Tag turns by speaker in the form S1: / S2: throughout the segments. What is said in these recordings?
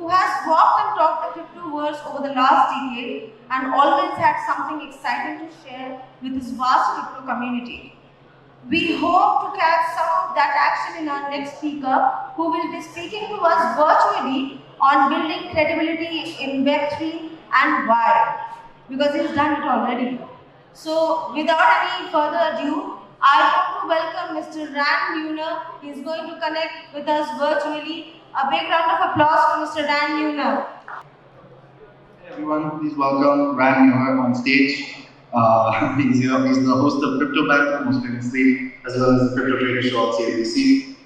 S1: who has walked and talked the crypto world over the last decade and always had something exciting to share with his vast crypto community. We hope to catch some of that action in our next speaker, who will be speaking to us virtually on building credibility in Web3 and why, because he's done it already. So, without any further ado, I want to welcome Mr. Neuner. He's going to connect with us virtually. A big round of applause for Mr. Neuner.
S2: Hey everyone, please welcome Neuner on stage. He's the host of CryptoBanter, most famously, as well as the crypto trader show on CNBC.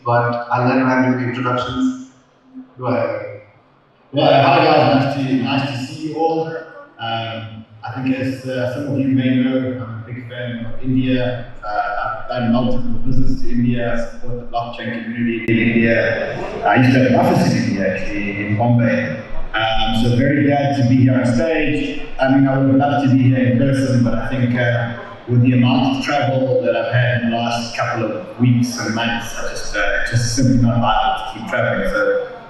S2: But I'll let him handle the introductions. Go ahead.
S3: Well, hi guys, nice to see you all. I think as some of you may know, I'm a big fan of India. I've done multiple visits to India, I support the blockchain community in India. I used to have an office in India actually, in Bombay. So very glad to be here on stage. I mean, I would love to be here in person, but I think with the amount of travel that I've had in the last couple of weeks and months, I just simply not viable to keep traveling. So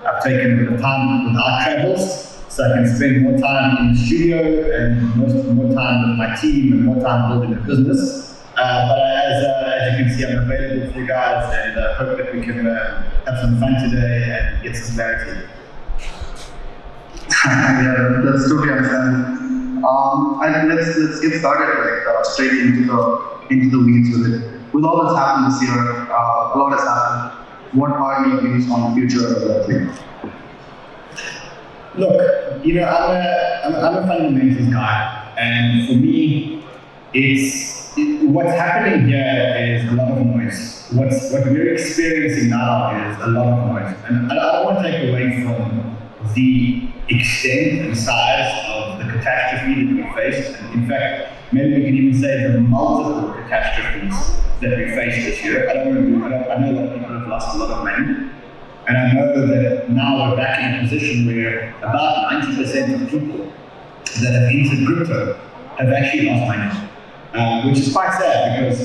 S3: I've taken a bit of time with our travels, so I can spend more time in the studio and more time with my team and more time building the business. But as you can see, I'm available for you guys, and hope that we can have some fun today and get some clarity.
S2: Yeah, that's totally understandable. And let's get started straight into the weeds with it. With all that's happened this year, a lot has happened. What are your views on the future of Web3?
S3: Look, you know, I'm a fundamentals guy, and for me, what's happening here is a lot of noise. What we're experiencing now is a lot of noise, and I don't want to take away from the extent and size of the catastrophe that we faced. And in fact, maybe we can even say the multiple catastrophes that we faced this year. I know a lot of people have lost a lot of money. And I know that now we're back in a position where about 90% of people that have entered crypto have actually lost money, which is quite sad because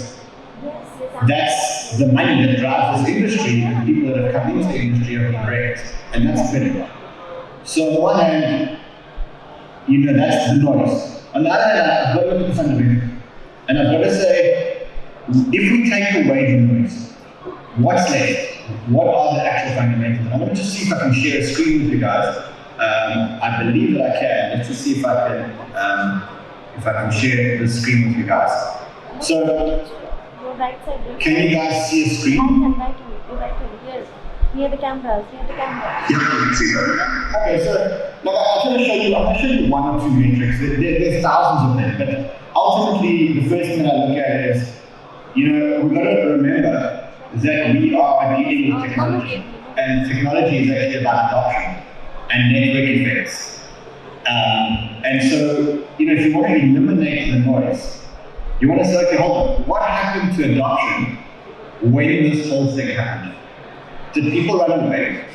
S3: that's the money that drives this industry, and people that have come into the industry have been wrecked, and that's critical. So on the one hand, you know, that's the noise. On the other hand, I've got to look at the fundamental. And I've got to say, if we take away the noise, what's left? What are the actual fundamentals? I'm going to just see if I can share a screen with you guys. I believe that I can. Let's just see if I can share the screen with you guys. So, can you guys see a screen?
S4: I can right away. Go right away. Yes. Near the cameras.
S2: Yeah, I can see that.
S3: Okay, so I'm going to show you one or two metrics. There's thousands of them, but ultimately the first thing that I look at is, you know, we've got to remember that we are dealing with technology, and technology is actually about adoption and network effects. And so, you know, if you want to eliminate the noise, you want to say, okay, hold on, what happened to adoption when this whole thing happened? Did people run away,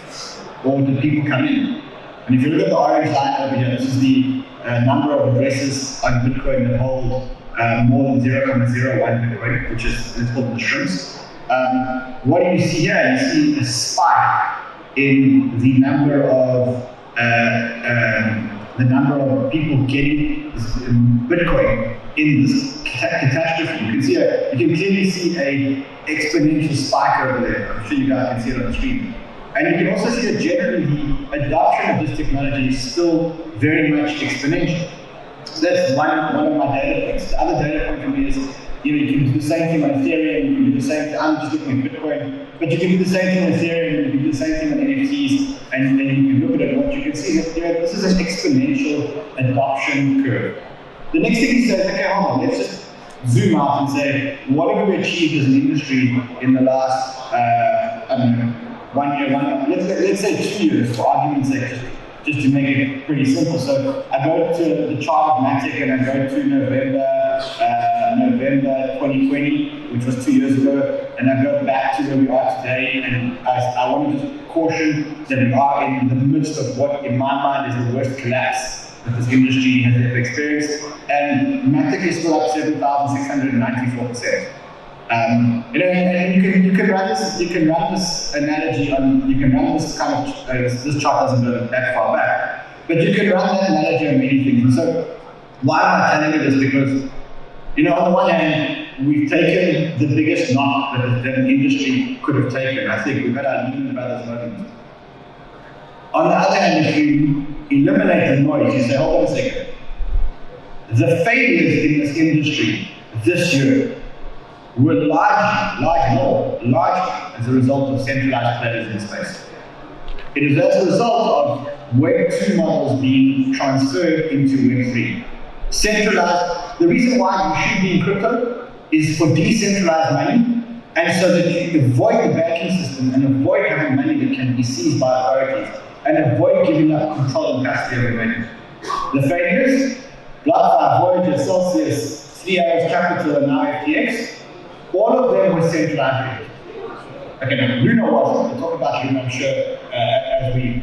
S3: or did people come in? And if you look at the orange line over here, this is the number of addresses on Bitcoin that hold more than 0.01 Bitcoin, which is called the shrimps. What do you see here? You see a spike in the number of people getting Bitcoin in this catastrophe. You can clearly see a exponential spike over there. I'm sure you guys can see it on the screen. And you can also see that generally the adoption of this technology is still very much exponential. So that's one of my data points. The other data point for me is, you know, you can do the same thing on Ethereum, you can do the same thing, I'm just looking at Bitcoin, but you can do the same thing on Ethereum, you can do the same thing on NFTs, and then you can look at it, and what you can see is that, you know, this is an exponential adoption curve. The next thing you say is, okay, hold on, let's just zoom out and say, what have we achieved as an industry in the last, I don't know, 1 year, let's say 2 years, for argument's sake, just to make it pretty simple. So I go to the chart of Matic and I go to November 2020, which was 2 years ago, and I go back to where we are today, and I want to just caution that we are in the midst of what, in my mind, is the worst collapse that this industry has ever experienced, and Matic is still up 7,694%. And you can run this analogy on, you can run this kind of, this chart doesn't go that far back, but you can run that analogy on many things. And so why am I telling you this? Because, on the one hand, we've taken the biggest knock that an industry could have taken. I think we've had our Neuner brothers moment. On the other hand, if you eliminate the noise, you say, hold on a second. The failures in this industry this year were largely as a result of centralized players in space. It is as a result of Web2 models being transferred into Web3. Centralized, the reason why you should be in crypto is for decentralized money, and so that you avoid the banking system and avoid having money that can be seized by authorities, and avoid giving up control and custody of your money. The failures, BlockFi, Voyager, Celsius, 3 Arrows Capital, and now FTX, all of them were centralized. Okay, now Neuner wasn't. We'll talk about Neuner, I'm sure, as we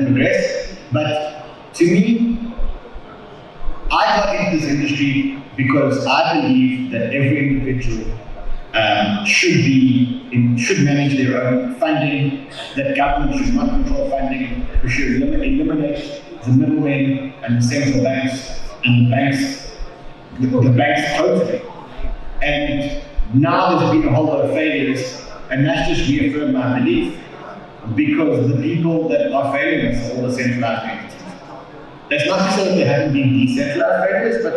S3: progress. But to me, I got into this industry because I believe that every individual should manage their own funding, that government should not control funding, we should eliminate the middlemen and the central banks and the banks totally. And now there's been a whole lot of failures, and that's just reaffirmed my belief, because the people that are failing us are all the centralized entities. That's not to say that there haven't been decentralized failures, but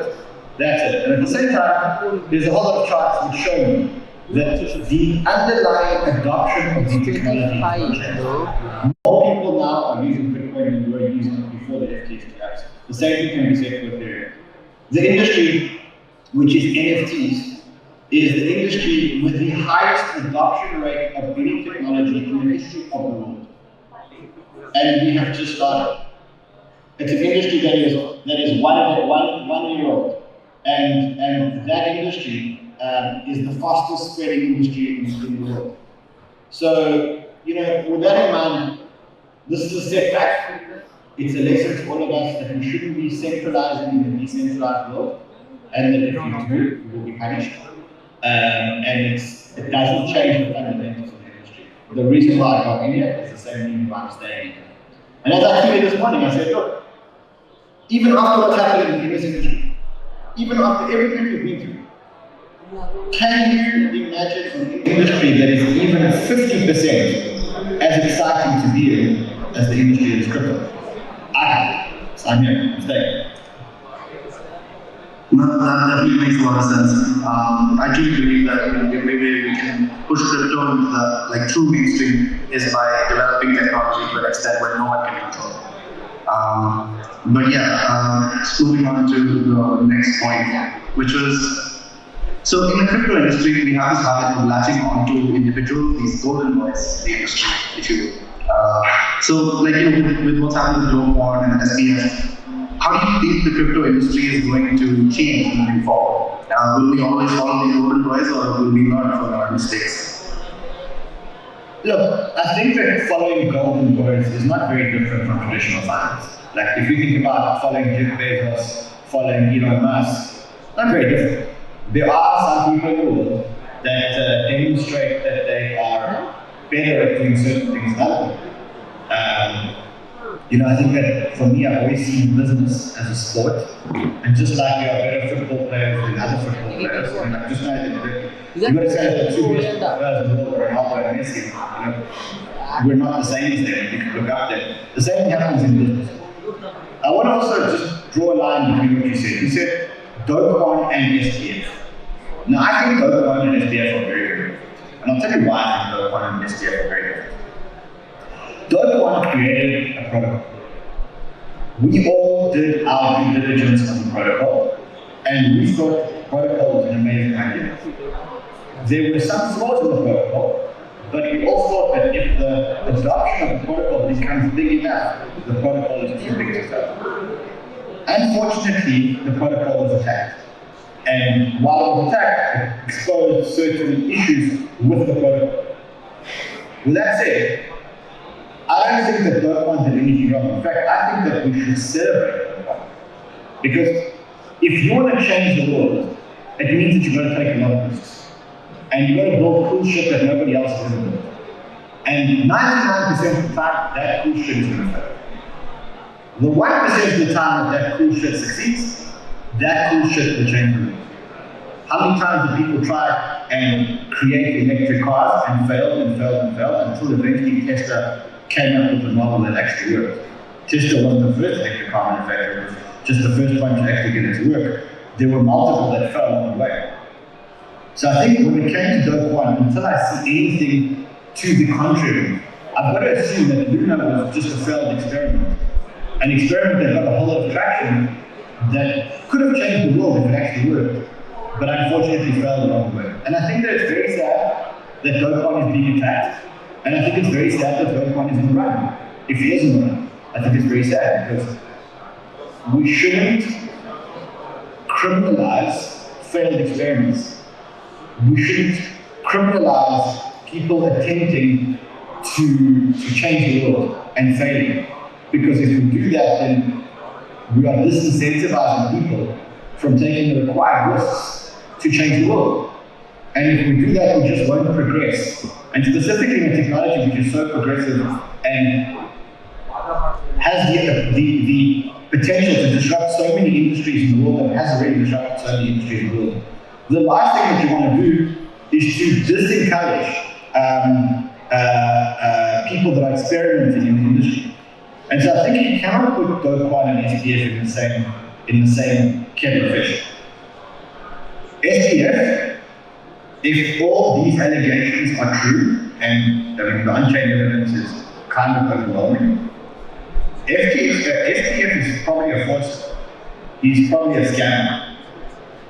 S3: that's it. And at the same time, there's a whole lot of charts which show me that the underlying adoption of the technology is more people now are using Bitcoin than were using it before the FTX collapse. The same thing can be said for Ethereum. The industry, which is NFTs, is the industry with the highest adoption rate of any technology in the history of the world. And we have just started. It's an industry that is one year old. And that industry is the fastest spreading industry in the world. So, with that in mind, this is a setback. It's a lesson to all of us that we shouldn't be centralizing in the decentralized world, and that if you do, you will be punished. And it doesn't change the fundamentals of the industry. The reason why I got in here is the same reason why I'm staying here. And as I tweeted this morning, I said, look, even after what's happening in this industry, even after everything we've been through, can you imagine an industry that is even 50% as exciting to be in as the industry is crypto? I'm here, I'm staying.
S2: No, that definitely makes a lot of sense. I truly believe that maybe we can push crypto into the true mainstream is by developing technology to an extent where no one can control it. But yeah, moving on to the next point, which was, so in the crypto industry, we have this habit of latching onto individuals, these golden boys in the industry, if you will. So with what's happened with Joe and SBF, how do you think the crypto industry is going to change moving forward? Will we always follow these golden boys, or will we learn from our mistakes?
S3: Look, I think that following golden boys is not very different from traditional finance. Like if you think about following Jeff Bezos, following Elon Musk, not very different. There are some people in the world that demonstrate that they are better at doing certain things than others. I think that for me, I've always seen business as a sport, and just like we are better football players than other football players, and I just know that you've got to say that two best players in the world, Ronaldo and Messi, we're not the same as them. You can look up there. The same thing happens in business. I want to also just draw a line between what you said. You said Dokon and SPF. Now, I think Dokon and SPF are very, very different. And I'll tell you why I think Dokon and SPF are very different. Dokon created a protocol. We all did our due diligence on the protocol, and we thought the protocol was an amazing idea. There were some flaws in the protocol, but we all thought that if the adoption of the protocol becomes big enough, the protocol is too big to fail. Unfortunately, the protocol was attacked. And while it was attacked, it exposed certain issues with the protocol. With that said, I don't think that Dokon did anything wrong. In fact, I think that we should celebrate Dokon. Because if you want to change the world, it means that you're going to take a lot of risks. and you got to build cool shit that nobody else has ever built. And 99% of the time, that cool shit is going to fail. The 1% of the time that cool shit succeeds, that cool shit will change the world. How many times do people try and create electric cars and failed until eventually Tesla came up with a model that actually worked? Tesla wasn't the first electric car manufacturer, it was just the first one to actually get it to work. There were multiple that fell along the way. So I think when it came to Do Kwon, until I see anything to the contrary, I've got to assume that Neuner was just a failed experiment. An experiment that got a whole lot of traction that could have changed the world if it actually worked, but unfortunately failed along the way. And I think that it's very sad that Do Kwon is being attacked, and I think it's very sad that Do Kwon is in the run. If he is in the run, I think it's very sad because we shouldn't criminalize failed experiments. We shouldn't criminalize people attempting to change the world and failing. Because if we do that, then we are disincentivizing people from taking the required risks to change the world. And if we do that, we just won't progress. And specifically in technology, which is so progressive and has the potential to disrupt so many industries in the world and has already disrupted so many industries in the world. The last thing that you want to do is to disencourage people that are experimenting in the industry. And so I think you cannot put Do Kwon and SPF in the same kettle of fish. SPF, if all these allegations are true, and I mean the unchained evidence is kind of overwhelming, SPF is probably a fraudster. He's probably a scammer.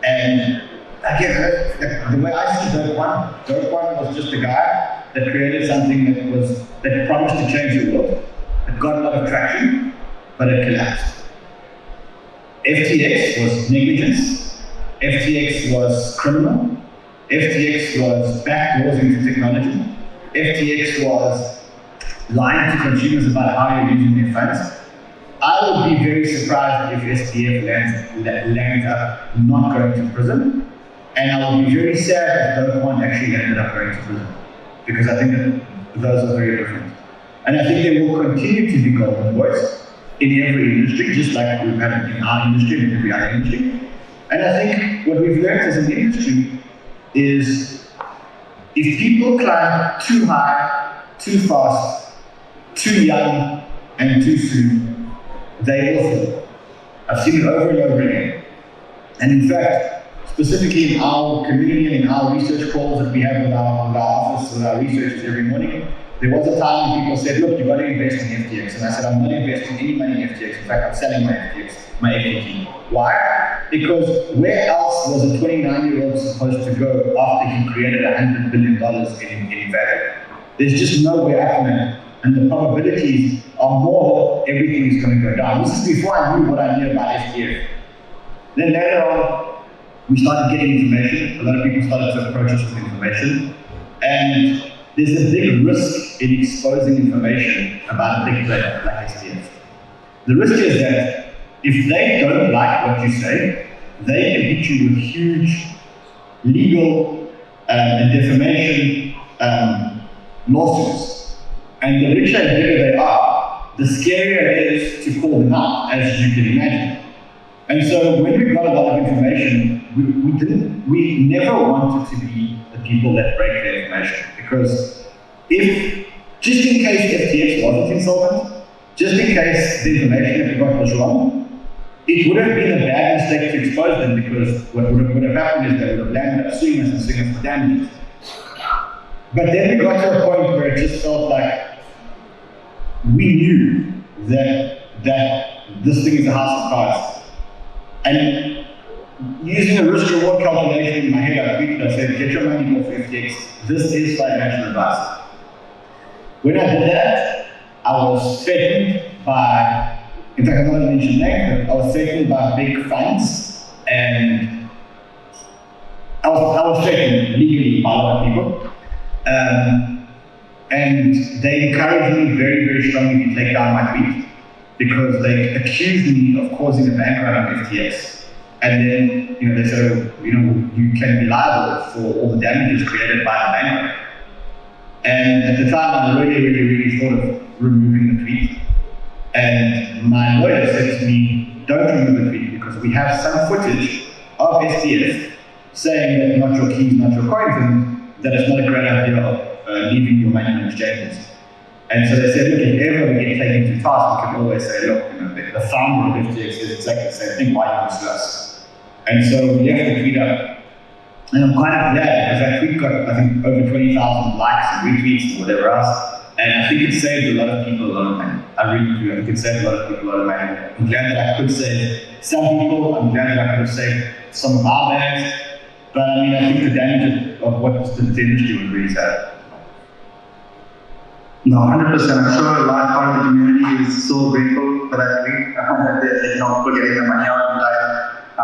S3: And again, the way I see Do Kwon was just a guy that created something that promised to change the world. It got a lot of traction, but it collapsed. FTX was negligence. FTX was criminal. FTX was backdoors into technology. FTX was lying to consumers about how you're using their funds. I would be very surprised if SPF lands up not going to prison. And I would be very sad if Do Kwon actually ended up going to prison. Because I think that those are very different. And I think there will continue to be golden boys in every industry, just like we've had in our industry and every other industry. And I think what we've learned as an industry is if people climb too high, too fast, too young, and too soon, they will fall. I've seen it over and over again. And in fact, specifically in our community and in our research calls that we have with our office, with our researchers every morning, there was a time when people said, look, you've got to invest in FTX. And I said, I'm not investing any money in FTX. In fact, I'm selling my FTX, my FTT. Why? Because where else was a 29-year-old supposed to go after he created $100 billion in value? There's just nowhere I can, and the probabilities are more that everything is going to go down. This is before I knew what I knew about FTX. Then later on, we started getting information. A lot of people started to approach us with information. And there's a big risk in exposing information about a big player like SPF. The risk is that if they don't like what you say, they can hit you with huge legal and defamation lawsuits. And the richer and bigger they are, the scarier it is to call them out, as you can imagine. And so when we got a lot of information, we never wanted to be the people that break the information. Because if, just in case FTX wasn't insolvent, just in case the information that we got was wrong, it would have been a bad mistake to expose them, because what would have happened is they would have landed up suing us and suing us for damages. But then we got to a point where it just felt like we knew that this thing is a house of cards. And using a risk-reward calculation in my head, I tweeted, I said, get your money off FTX. This is financial advice. When I did that, I was threatened by, in fact, I'm not going to mention names, but I was threatened by big funds, and I was threatened legally by a lot of people. And they encouraged me very, very strongly to take down my tweet, because they accused me of causing a bank run on FTX. And then, they said, you can be liable for all the damages created by the banker. And at the time, I really thought of removing the tweet. And my lawyer said to me, don't remove the tweet because we have some footage of STF saying that not your keys, not your coins, and that it's not a great idea of leaving your money on exchanges. And so they said, look, if ever we get taken to task, we can always say, look, the founder of FTX says exactly the same thing, why you sue us? And so we left the tweet up. And I'm kind of glad because that tweet got, I think, over 20,000 likes and retweets and whatever else. And I think it saved a lot of people a lot of money. I really do. I think it saved a lot of people a lot of money. I'm glad that I could save some people. I'm glad that I could have saved some of our banks. But I mean, I think the damage of what was the industry was really sad.
S2: No, 100%. I'm sure a large part of the community is so grateful for that tweet. For getting their money out in time. I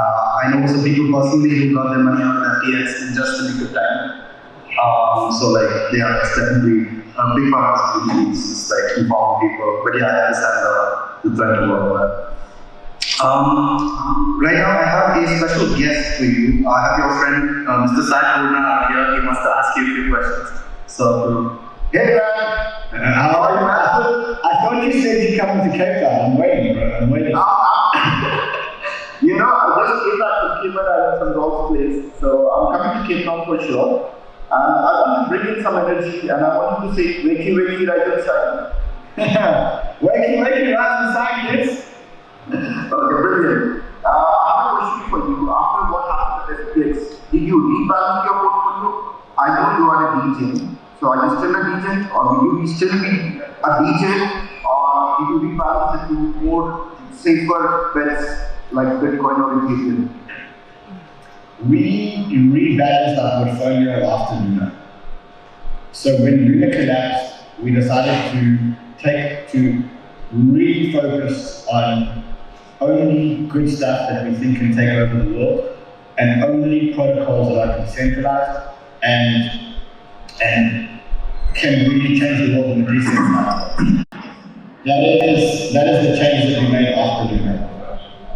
S2: know some people personally who got their money out of FTX in just a nick of time. It's definitely a big part of the community is like informing people. But yeah, I understand the threat to work with. Right now, I have a special guest for you. I have your friend, Mr. Sai Purna out here. He wants to ask you a few questions. So,
S3: hey, man. How are you? I thought you said you're coming to Cape Town. I'm waiting, bro. I'm waiting.
S5: I just came back to Cape Town from Rolf's place, so I'm coming to Cape Town for sure. And I want to bring in some energy, and I want you to say, wakey, wakey, right inside.
S3: Wakey, wakey, right inside, kids.
S5: Okay, brilliant. I have a question for you. After what happened at FTX, did you rebalance your portfolio? I know you are a DJ, so are you still a DJ, or will you still be a DJ, or did you rebalance it to more safer bets like Bitcoin or Ethereum?
S3: We rebalanced our portfolio after Neuner. So when Neuner collapsed, we decided to refocus on only good stuff that we think can take over the world, and only protocols that are decentralized and can really change the world in a decentralized way. That is the change that we made after Neuner.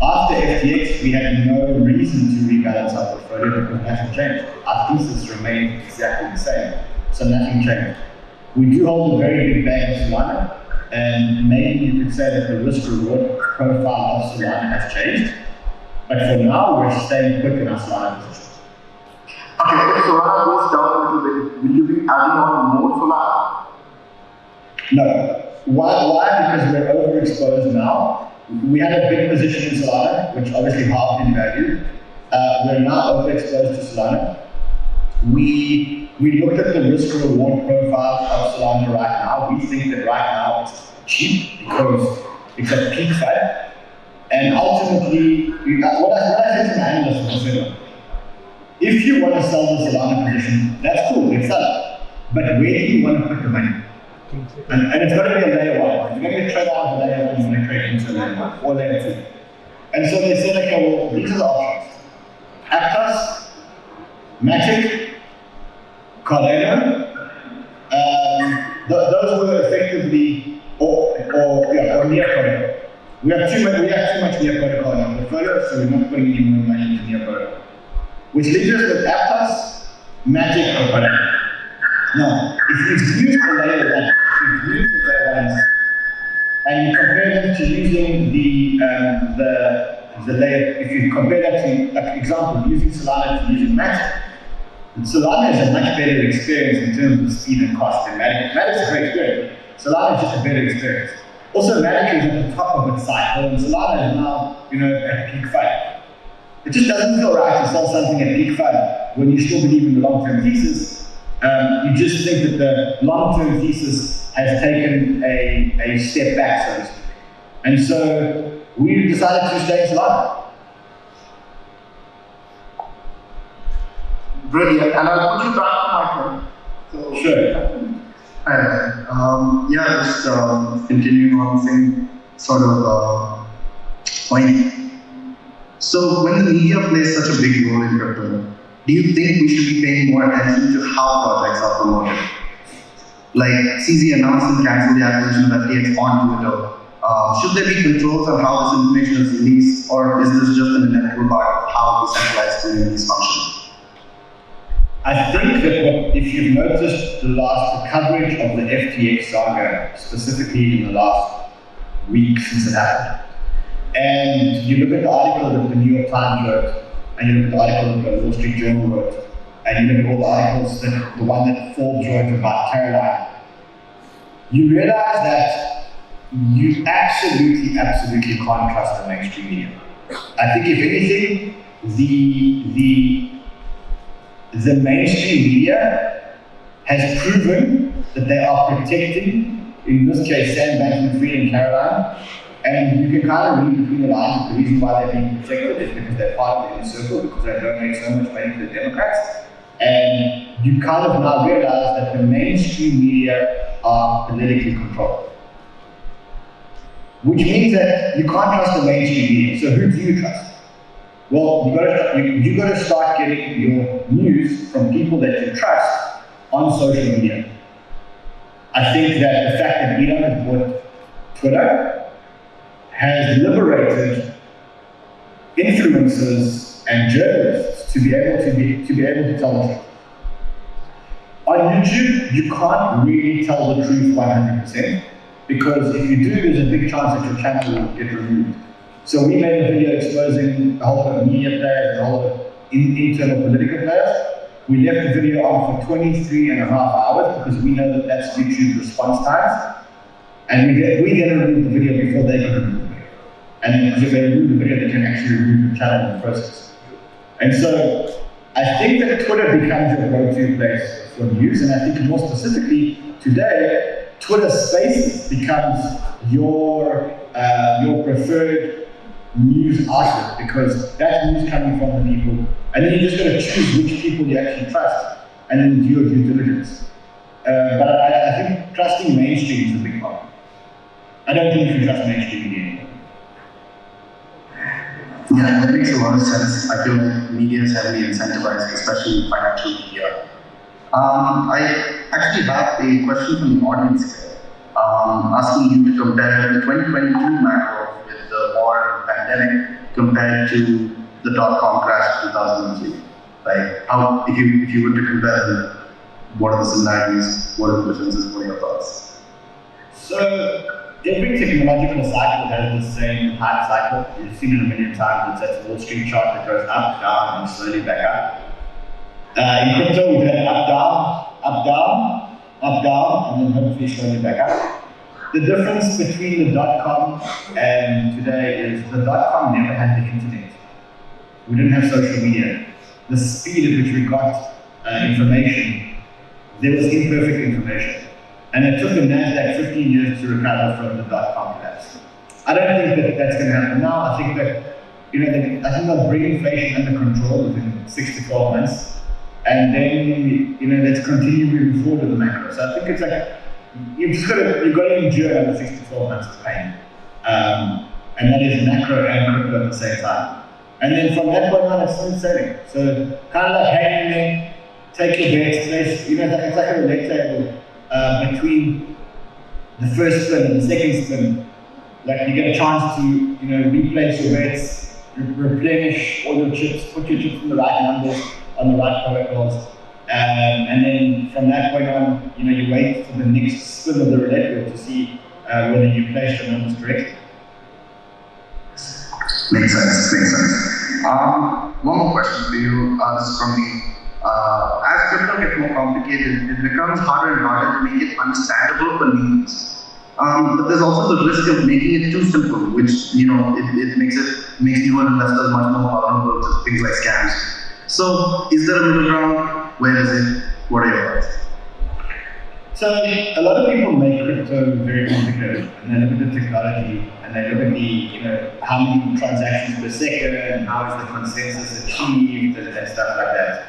S3: After FTX, we had no reason to rebalance our portfolio because nothing changed. Our thesis remained exactly the same, so nothing changed. We do hold a very big bag of Solana, and maybe you could say that the risk-reward profile of Solana has changed, but for now, we're staying put in our Solana position.
S5: Okay, if Solana goes down a little bit, will you be adding on more Solana?
S3: No. Why? Because we're overexposed now. We had a big position in Solana, which obviously halved in value. We're now overexposed to Solana. We looked at the risk-reward profile of Solana right now. We think that right now it's cheap because it's at peak FUD. And ultimately, what I said to my analysts was, if you want to sell the Solana position, that's cool, let's sell it. But where do you want to put the money? And it's got to be a layer one. If you're going to trade out of a layer one, you're going to trade into a layer one or layer two. And so they said, okay, well, these are the options. Aptos, Matic, Cardano, those were effectively, or near protocol. We have too much near protocol in our portfolio, so we're not putting any more money into near protocol. Which leaves us with Aptos, Matic, or Cardano. Now, if you use the layer one, and you compare them to using the layer, if you compare that to, like, example, using Solana to using Matic, Solana is a much better experience in terms of speed and cost than Matic. Matic is a great experience. Solana is just a better experience. Also, Matic is at the top of its cycle, and Solana is now, at peak FUD. It just doesn't feel right to sell something at peak FUD when you still believe in the long-term thesis. You just think that the long-term thesis has taken a step back, so to speak. And so we decided to stay in Solana.
S5: Brilliant, and I'll put you back to my phone. So,
S3: sure.
S2: Just continuing on the same sort of point. So when the media plays such a big role in crypto, do you think we should be paying more attention to how projects are promoted? Like CZ announced and canceled the acquisition of FTX on Twitter. Should there be controls on how this information is released, or is this just an inevitable part of how how decentralized communities function?
S3: I think that if you've noticed the coverage of the FTX saga, specifically in the last week since it happened, and you look at the article that the New York Times wrote, and you look at the article that the Wall Street Journal wrote, and you look at all the articles that the one that Forbes wrote about Caroline, you realize that you absolutely can't trust the mainstream media. I think if anything, the mainstream media has proven that they are protecting, in this case, Sam Bankman-Fried and Caroline, and you can kind of read between the lines that the reason why they're being protected is because they're part of the inner circle, because they donate so much money to the Democrats. And you kind of now realize that the mainstream media are politically controlled. Which means that you can't trust the mainstream media. So who do you trust? Well, you got to start getting your news from people that you trust on social media. I think that the fact that Elon has bought Twitter has liberated influencers and journalists to be able to tell the truth. On YouTube, you can't really tell the truth 100%, because if you do, there's a big chance that your channel will get removed. So we made a video exposing a whole lot of media players and a whole lot of internal political players. We left the video on for 23.5 hours because we know that that's YouTube response times. And we then removed the video before they could remove the video. And because if they remove the video, they can actually remove the channel in the process. And so I think that Twitter becomes your go-to place for news, and I think more specifically today, Twitter Spaces becomes your preferred news outlet, because that's news coming from the people, and then you just got to choose which people you actually trust, and then do your due diligence. But I think trusting mainstream is a big problem. I don't think you can trust mainstream media anymore.
S2: Yeah, that makes a lot of sense. I feel like media is heavily incentivized, especially financial media. I actually have a question from the audience here, asking you to compare the 2022 macro with the war and pandemic compared to the dot-com crash of 2003. Like, how, if you were to compare them, what are the similarities? What are the differences? What are your thoughts?
S3: So, every technological cycle has the same hype cycle. You've seen it a million times. It's that Wall Street chart that goes up, down, and slowly back up. In crypto, we've had up, down, up, down, up, down, and then hopefully slowly back up. The difference between the dot-com and today is the dot-com never had the internet. We didn't have social media. The speed at which we got information, there was imperfect information. And it took the NASDAQ 15 years to recover from the dot-com collapse. I don't think that that's going to happen now. I think that, I think they'll bring inflation under control within 6 to 12 months. And then, let's continue moving forward with the macro. So I think it's like, you've got to endure another 6 to 12 months of pain. And that is macro and crypto at the same time. And then from that point on, it's smooth sailing. So kind of like hanging there, take your bets, place, it's like a leg table between the first spin and the second spin. Like you get a chance to, replace your bets, replenish all your chips, put your chips in the right numbers, on the right protocols, and then from that point on, you wait for the next spin of the roulette wheel to see whether you placed your numbers correctly.
S2: Makes sense. One more question for you. This is from me. As crypto gets more complicated, it becomes harder and harder to make it understandable for newbies. But there's also the risk of making it too simple, which it makes newer investors much more vulnerable to things like scams. So, is there a middle ground? Where is it? What are your thoughts?
S3: So, a lot of people make crypto very complicated, and they look at the technology, and they look at the, how many transactions per second, and how is the consensus achieved, and stuff like that.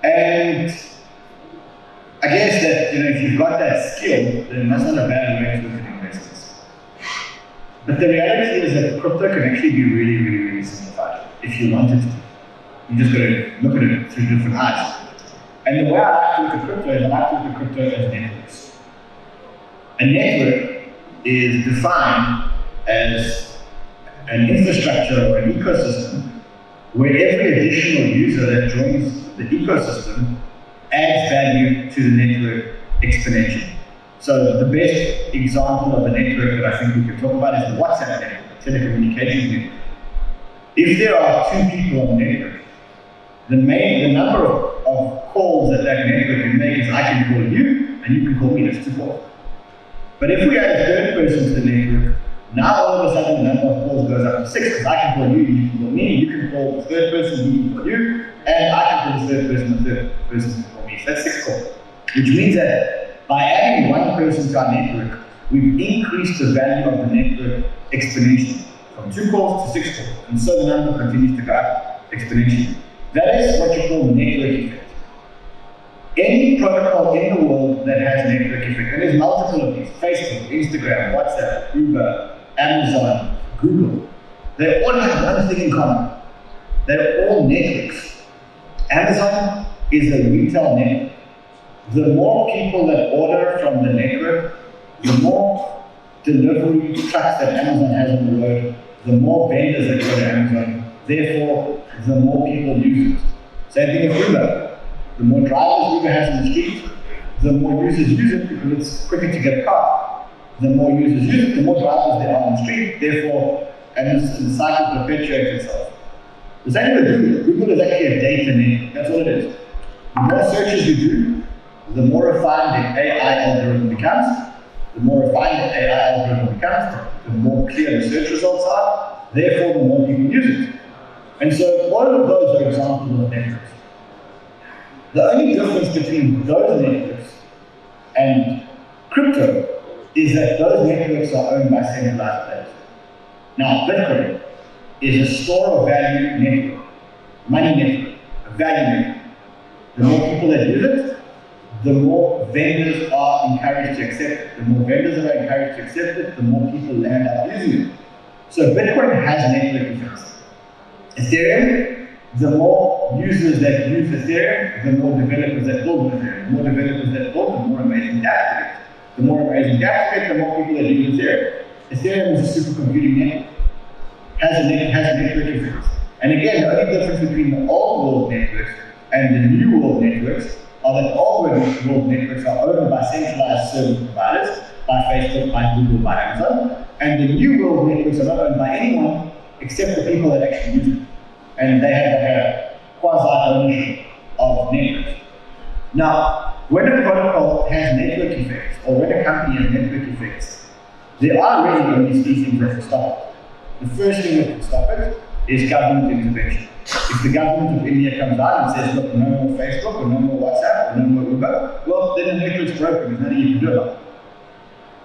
S3: And I guess that, if you've got that skill, then that's not a bad way to look at investments. But the reality is that crypto can actually be really, really, really simplified if you wanted to. You just got to look at it through different eyes. And the way I like to look at crypto is I like to look at crypto as networks. A network is defined as an infrastructure or an ecosystem where every additional user that joins the ecosystem adds value to the network exponentially. So the best example of a network that I think we can talk about is the WhatsApp network, telecommunications network. If there are two people on the network, the number of calls that network can make is I can call you and you can call me, that's 2 calls. But if we add a third person to the network, now all of a sudden the number of calls goes up to 6 because I can call you, you can call me, you can call the third person, he can call you, and I can call the third person, the third person can call me. So that's 6 calls. Which means that by adding one person to our network, we've increased the value of the network exponentially from 2 calls to 6 calls. And so the number continues to go up exponentially. That is what you call network effect. Any protocol in the world that has network effect, and there's multiple of these, Facebook, Instagram, WhatsApp, Uber, Amazon, Google, they all have one thing in common. They're all networks. Amazon is a retail network. The more people that order from the network, the more delivery trucks that Amazon has on the road, the more vendors that go to Amazon, therefore, the more people use it. Same thing with Uber. The more drivers Uber has on the street, the more users use it because it's quicker to get a car. The more users use it, the more drivers there are on the street, therefore, and the cycle perpetuates itself. The same with Google. Google is actually a data network, that's all it is. The more searches you do, the more refined the AI algorithm becomes. The more refined the AI algorithm becomes, the more clear the search results are, therefore the more people use it. And so all of those are examples of networks. The only difference between those networks and crypto is that those networks are owned by centralized players. Now, Bitcoin is a store of value network, money network, a value network. The more people that use it, the more vendors are encouraged to accept it. The more vendors are encouraged to accept it, the more people land up using it. So Bitcoin has network effects. Ethereum, the more users that use Ethereum, the more developers that build Ethereum. The more developers that build, the more amazing dApps we get. The more amazing dApps we get, the more people that use Ethereum. Ethereum is a supercomputing network. Has network effects. And again, the only difference between the old world networks and the new world networks are that old world networks are owned by centralized service providers, by Facebook, by Google, by Amazon, and the new world networks are not owned by anyone except the people that actually use it. And they have like a quasi-ownership of networks. Now, when a protocol has network effects, or when a company has network effects, there are really only 3 things that can stop it. The first thing that can stop it is government intervention. If the government of India comes out and says, look, no more Facebook, or no more WhatsApp, or no more Uber, well, then the network's broken, there's nothing you can do about it.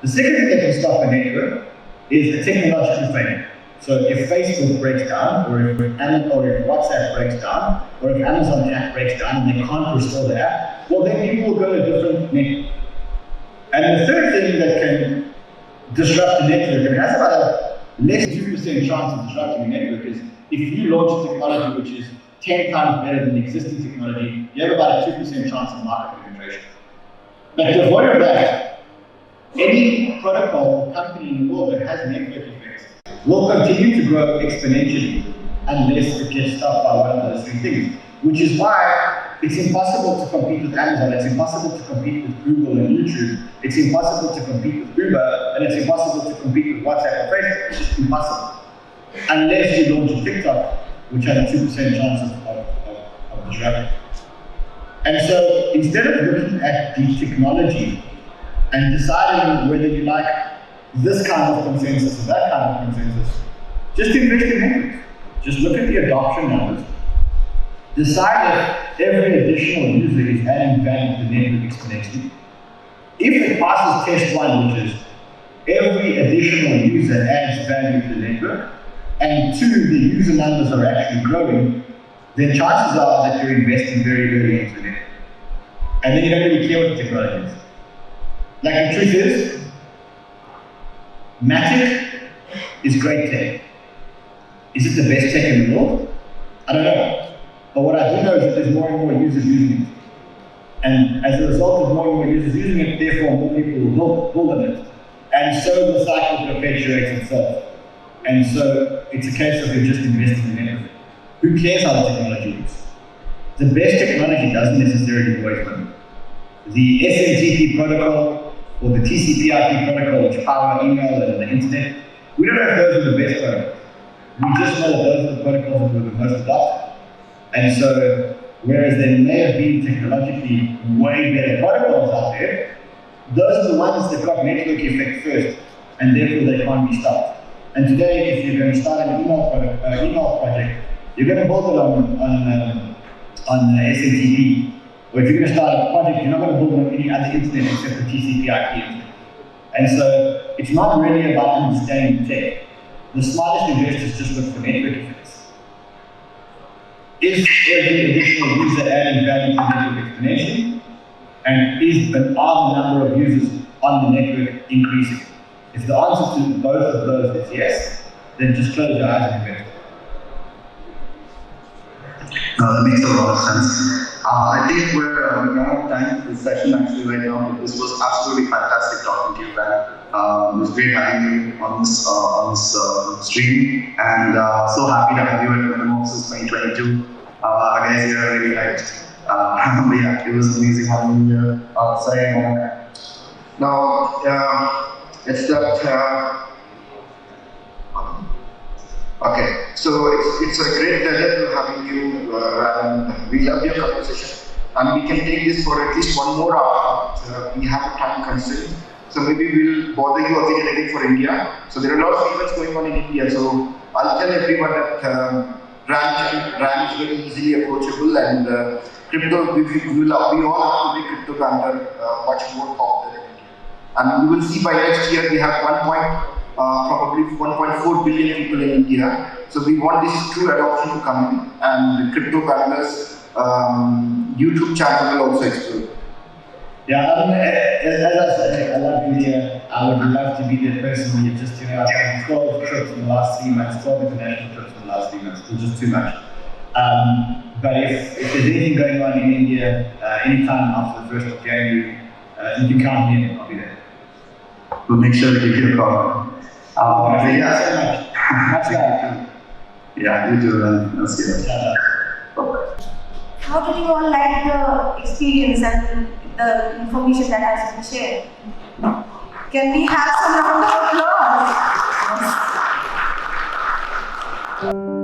S3: The second thing that can stop a network is a technological failure. So if Facebook breaks down, or if WhatsApp breaks down, or if Amazon app breaks down and they can't restore the app, well then people will go to a different network. And the third thing that can disrupt the network, and has about a less than 2% chance of disrupting the network, is if you launch a technology which is 10 times better than the existing technology, you have about a 2% chance of market penetration. But to avoid that, any protocol or company in the world that has network effects will continue to grow exponentially unless it gets stopped by one of those 3 things. Which is why it's impossible to compete with Amazon, it's impossible to compete with Google and YouTube, it's impossible to compete with Uber, and it's impossible to compete with WhatsApp or Facebook. It's just impossible. Unless you launch a TikTok, which has a 2% chance of disrupting. And so instead of looking at the technology and deciding whether you like this kind of consensus or that kind of consensus, just invest in networks. Just look at the adoption numbers. Decide if every additional user is adding value to the network exponentially. If it passes test 1, which is every additional user adds value to the network, and 2, the user numbers are actually growing, then chances are that you're investing very early into the network. And then you don't really care what the technology is. Like the truth is, Matic is great tech. Is it the best tech in the world? I don't know. But what I do know is that there's more and more users using it. And as a result of more and more users using it, therefore more people will build on it. And so the cycle perpetuates itself. And so it's a case of you're just investing in everything. Who cares how the technology works? The best technology doesn't necessarily always win. The SMTP protocol or the TCP/IP protocol, which power email and the internet, we don't know if those are the best protocols. We just know that those are the protocols that were the most adopted. And so, whereas there may have been technologically way better protocols out there, those are the ones that got network effect first, and therefore they can't be stopped. And today, if you're going to start an email project, you're going to build it on SMTP. Or if you're going to start a project, you're not going to build on any other internet except the TCP/IP internet. And so, it's not really about understanding tech. The smartest investors just look for network effects. Is every additional user adding value to the network exponentially? And are the number of users on the network increasing? If the answer to both of those is yes, then just close your eyes and invest.
S2: That makes a lot of sense. I think we're running out of time for this session actually right now, but this was absolutely fantastic talking to you, Ben. It was great having you on this stream, and so happy to have you at Metamorphosis 2022. Guys, you're really right. But yeah, it was amazing having you here. Sorry, Mark.
S5: Now, it's that. Okay, so it's a great pleasure to having you, and we love your conversation. And we can take this for at least one more hour. We have a time constraint, so maybe we'll bother you again and again for India. So there are a lot of events going on in India. So I'll tell everyone that RAM is very easily approachable, and crypto. We all have to make CryptoBanter much more popular in India. And we will see by next year we have probably 1.4 billion people in India. So we want this true adoption to come in, and CryptoBanter's YouTube channel will also explode.
S3: Yeah, as I said, I love India. I would love to be the person who just, I've done 12 trips in the last 3 months, 12 international trips in the last 3 months. It's just too much. But if there's anything going on in India, anytime after the 1st of January, you can count me in, I'll be there.
S2: We'll make sure to give you a call.
S3: Thank you so much. Much love.
S2: Yeah, you too, man. Let's get it.
S1: How did you all like the experience and the information that has been shared? Can we have some round of applause?